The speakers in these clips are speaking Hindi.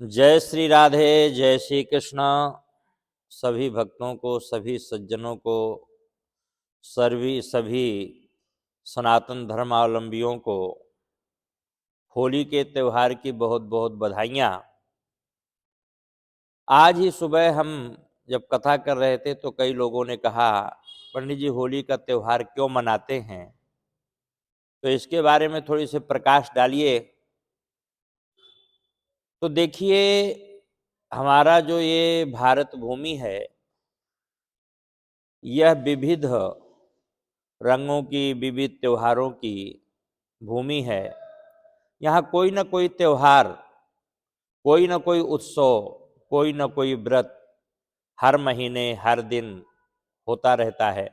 जय श्री राधे, जय श्री कृष्ण। सभी भक्तों को, सभी सज्जनों को, सभी सनातन धर्मावलंबियों को होली के त्यौहार की बहुत बहुत बधाइयाँ। आज ही सुबह हम जब कथा कर रहे थे तो कई लोगों ने कहा, पंडित जी होली का त्यौहार क्यों मनाते हैं? तो इसके बारे में थोड़ी सी प्रकाश डालिए। तो देखिए, हमारा जो ये भारत भूमि है, यह विविध रंगों की, विविध त्योहारों की भूमि है। यहाँ कोई न कोई त्योहार, कोई न कोई उत्सव, कोई न कोई व्रत हर महीने, हर दिन होता रहता है।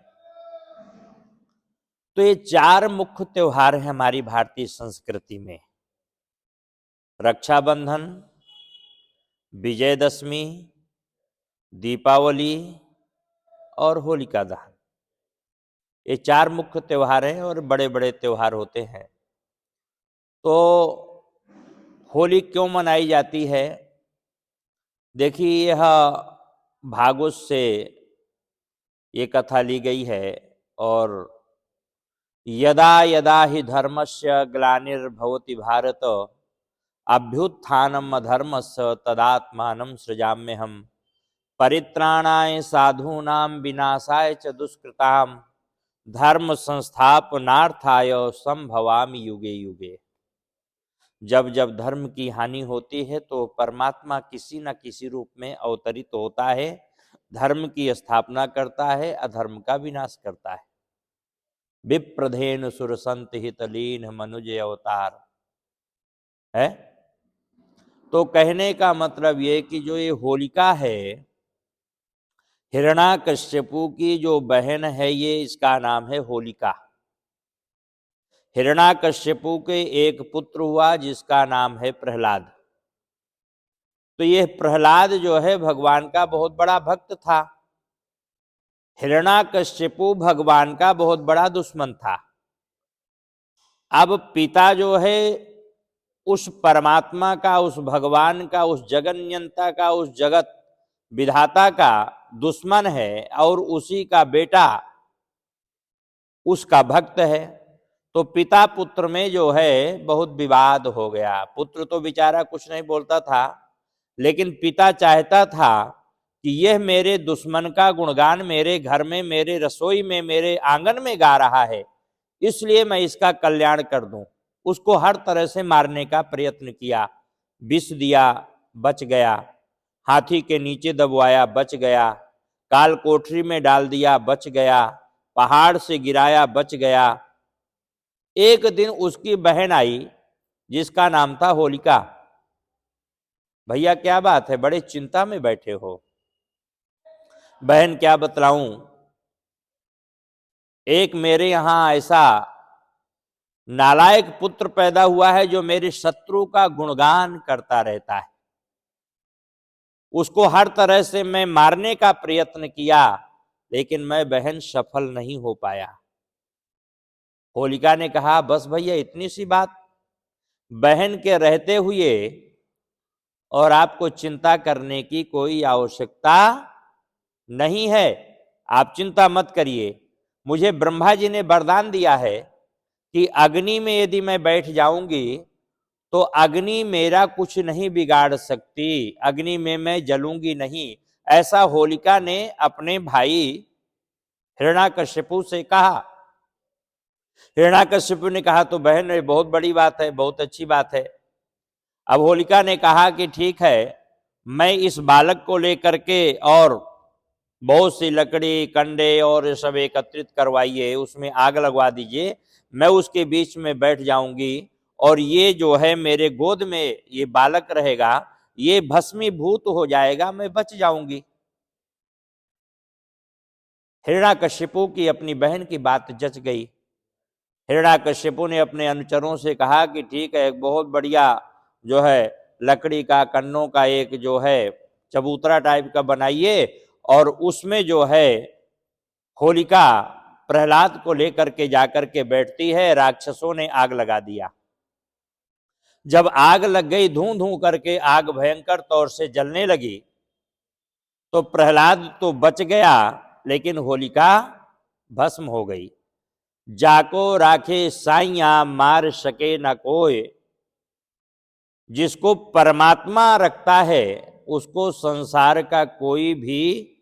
तो ये चार मुख्य त्योहार हैं हमारी भारतीय संस्कृति में: रक्षाबंधन, विजयदशमी, दीपावली और होलिका दहन। ये चार मुख्य त्योहार हैं और बड़े बड़े त्योहार होते हैं। तो होली क्यों मनाई जाती है? देखिए, यह भागवत से ये कथा ली गई है। और यदा यदा हि धर्मस्य ग्लानिर्भवति भारत, अभ्युत्थानम अधर्मस्य तदात्मानं सृजाम्यहम्, परित्राणाय साधूनां विनाशाय च दुष्कृतां, धर्म संस्थापनार्थाय संभवामि युगे युगे। जब जब धर्म की हानि होती है तो परमात्मा किसी न किसी रूप में अवतरित होता है, धर्म की स्थापना करता है, अधर्म का विनाश करता है। विप्रधेनु सुरसंत हितलीन मनुज अवतार है। तो कहने का मतलब ये कि जो ये होलिका है, हिरण्याकश्यपु की जो बहन है, ये इसका नाम है होलिका। हिरण्याकश्यपु के एक पुत्र हुआ जिसका नाम है प्रहलाद। तो यह प्रहलाद जो है भगवान का बहुत बड़ा भक्त था। हिरण्याकश्यपु भगवान का बहुत बड़ा दुश्मन था। अब पिता जो है उस परमात्मा का, उस भगवान का, उस जगन्यंता का, उस जगत विधाता का दुश्मन है और उसी का बेटा उसका भक्त है। तो पिता पुत्र में जो है बहुत विवाद हो गया। पुत्र तो बेचारा कुछ नहीं बोलता था, लेकिन पिता चाहता था कि यह मेरे दुश्मन का गुणगान मेरे घर में, मेरे रसोई में, मेरे आंगन में गा रहा है, इसलिए मैं इसका कल्याण कर दूं। उसको हर तरह से मारने का प्रयत्न किया। विष दिया, बच गया। हाथी के नीचे दबवाया, बच गया। काल कोठरी में डाल दिया, बच गया। पहाड़ से गिराया, बच गया। एक दिन उसकी बहन आई जिसका नाम था होलिका। भैया क्या बात है, बड़े चिंता में बैठे हो? बहन क्या बतलाऊं, एक मेरे यहां ऐसा नालायक पुत्र पैदा हुआ है जो मेरे शत्रु का गुणगान करता रहता है। उसको हर तरह से मैं मारने का प्रयत्न किया, लेकिन मैं बहन सफल नहीं हो पाया। होलिका ने कहा, बस भैया इतनी सी बात, बहन के रहते हुए और आपको चिंता करने की कोई आवश्यकता नहीं है। आप चिंता मत करिए। मुझे ब्रह्मा जी ने वरदान दिया है कि अग्नि में यदि मैं बैठ जाऊंगी तो अग्नि मेरा कुछ नहीं बिगाड़ सकती, अग्नि में मैं जलूंगी नहीं। ऐसा होलिका ने अपने भाई हिरण्याकश्यपु से कहा। हिरण्याकश्यपु ने कहा, तो बहन ये बहुत बड़ी बात है, बहुत अच्छी बात है। अब होलिका ने कहा कि ठीक है, मैं इस बालक को लेकर के और बहुत सी लकड़ी, कंडे और ये सब एकत्रित करवाइए, उसमें आग लगवा दीजिए, मैं उसके बीच में बैठ जाऊंगी और ये जो है मेरे गोद में ये बालक रहेगा, ये भस्मीभूत हो जाएगा, मैं बच जाऊंगी। हिरण्याकश्यपु की अपनी बहन की बात जच गई। हिरण्याकश्यपु ने अपने अनुचरों से कहा कि ठीक है, एक बहुत बढ़िया जो है लकड़ी का, कन्नों का एक जो है चबूतरा टाइप का बनाइए और उसमें जो है होलिका प्रहलाद को लेकर के जाकर के बैठती है। राक्षसों ने आग लगा दिया। जब आग लग गई, धूं धूं करके आग भयंकर तौर से जलने लगी, तो प्रहलाद तो बच गया, लेकिन होलिका भस्म हो गई। जाको राखे साइया मार सके न कोय, जिसको परमात्मा रखता है उसको संसार का कोई भी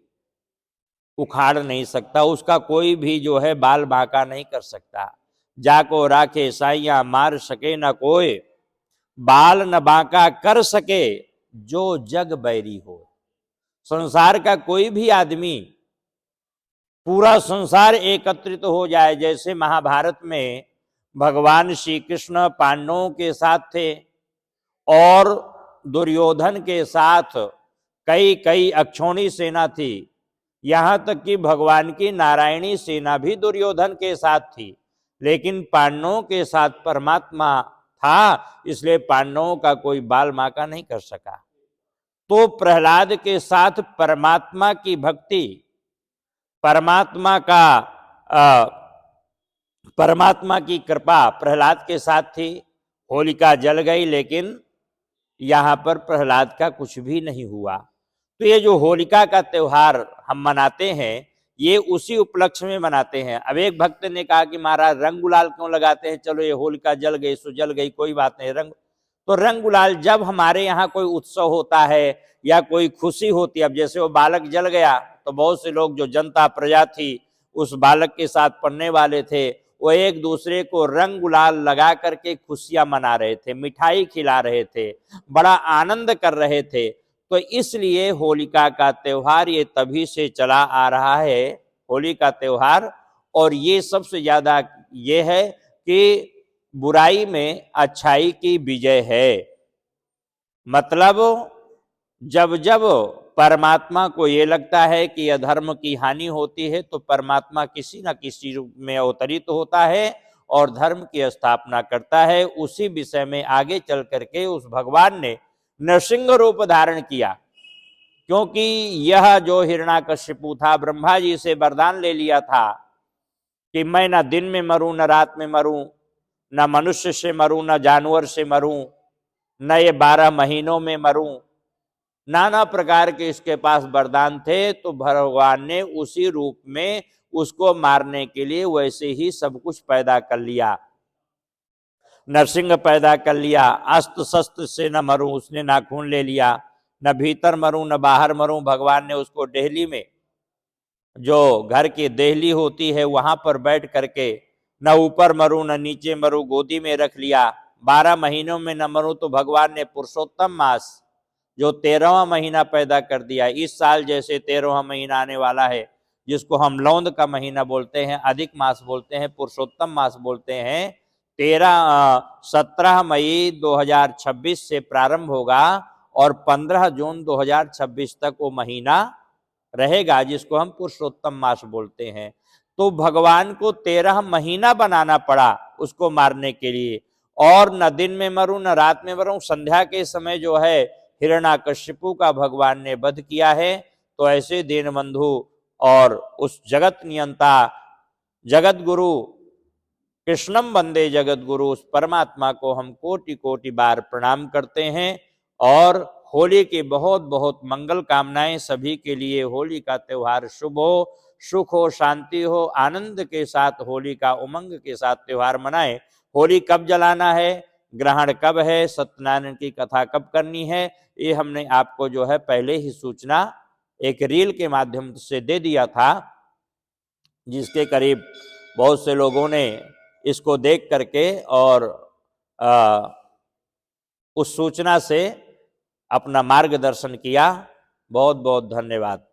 उखाड़ नहीं सकता, उसका कोई भी जो है बाल बांका नहीं कर सकता। जाको राखे साइया मार सके न कोय, बाल न बांका कर सके जो जग बैरी हो। संसार का कोई भी आदमी, पूरा संसार एकत्रित हो जाए, जैसे महाभारत में भगवान श्री कृष्ण पांडवों के साथ थे और दुर्योधन के साथ कई कई अक्षौणी सेना थी, यहां तक कि भगवान की नारायणी सेना भी दुर्योधन के साथ थी, लेकिन पांडवों के साथ परमात्मा था, इसलिए पांडवों का कोई बाल बांका नहीं कर सका। तो प्रहलाद के साथ परमात्मा की भक्ति, परमात्मा की कृपा प्रहलाद के साथ थी। होलिका जल गई, लेकिन यहां पर प्रहलाद का कुछ भी नहीं हुआ। तो ये जो होलिका का त्योहार हम मनाते हैं, ये उसी उपलक्ष्य में मनाते हैं। अब एक भक्त ने कहा कि महाराज रंग गुलाल क्यों लगाते हैं? चलो ये होलिका जल गई सो जल गई, कोई बात नहीं। तो रंग गुलाल जब हमारे यहाँ कोई उत्सव होता है या कोई खुशी होती है, अब जैसे वो बालक जल गया तो बहुत से लोग, जो जनता प्रजा थी उस बालक के साथ पढ़ने वाले थे, वो एक दूसरे को रंग गुलाल लगा करके खुशियां मना रहे थे, मिठाई खिला रहे थे, बड़ा आनंद कर रहे थे। तो इसलिए होलिका का त्योहार ये तभी से चला आ रहा है, होली का त्योहार। और ये सबसे ज्यादा ये है कि बुराई में अच्छाई की विजय है। मतलब जब जब परमात्मा को ये लगता है कि अधर्म की हानि होती है, तो परमात्मा किसी न किसी रूप में अवतरित होता है और धर्म की स्थापना करता है। उसी विषय में आगे चल करके उस भगवान ने नरसिंह रूप धारण किया, क्योंकि यह जो हिरण्याकश्यपु था, ब्रह्मा जी से वरदान ले लिया था कि मैं न दिन में मरूं न रात में मरूं, न मनुष्य से मरूं न जानवर से मरूं, न ये 12 महीनों में मरूं, नाना प्रकार के इसके पास वरदान थे। तो भगवान ने उसी रूप में उसको मारने के लिए वैसे ही सब कुछ पैदा कर लिया, नरसिंह पैदा कर लिया। अस्त्र शस्त्र से न मरूं, उसने नाखून ले लिया, न भीतर मरूं न बाहर मरूं। भगवान ने उसको डेहली में, जो घर की देहली होती है, वहां पर बैठ करके न ऊपर मरूं न नीचे मरूं, गोदी में रख लिया। 12 महीनों में न मरूं, तो भगवान ने पुरुषोत्तम मास जो 13वां महीना पैदा कर दिया। इस साल जैसे 13वां महीना आने वाला है, जिसको हम लौंद का महीना बोलते हैं, अधिक मास बोलते हैं, पुरुषोत्तम मास बोलते हैं, 17 मई 2026 से प्रारंभ होगा और 15 जून 2026 तक वो महीना रहेगा, जिसको हम पुरुषोत्तम मास बोलते हैं। तो भगवान को 13 महीना बनाना पड़ा उसको मारने के लिए। और न दिन में मरूं न रात में मरूं, संध्या के समय जो है हिरण्याकश्यपु का भगवान ने वध किया है। तो ऐसे दीनबंधु और उस जगत नियंता जगत गुरु कृष्णम वंदे जगत गुरु, उस परमात्मा को हम कोटि कोटि बार प्रणाम करते हैं। और होली की बहुत बहुत मंगल कामनाएं सभी के लिए। होली का त्योहार शुभ हो, सुख हो, शांति हो, आनंद के साथ होली का उमंग के साथ त्योहार मनाएं। होली कब जलाना है, ग्रहण कब है, सत्यनारायण की कथा कब करनी है, ये हमने आपको जो है पहले ही सूचना एक रील के माध्यम से दे दिया था, जिसके करीब बहुत से लोगों ने इसको देख करके और उस सूचना से अपना मार्गदर्शन किया। बहुत बहुत धन्यवाद।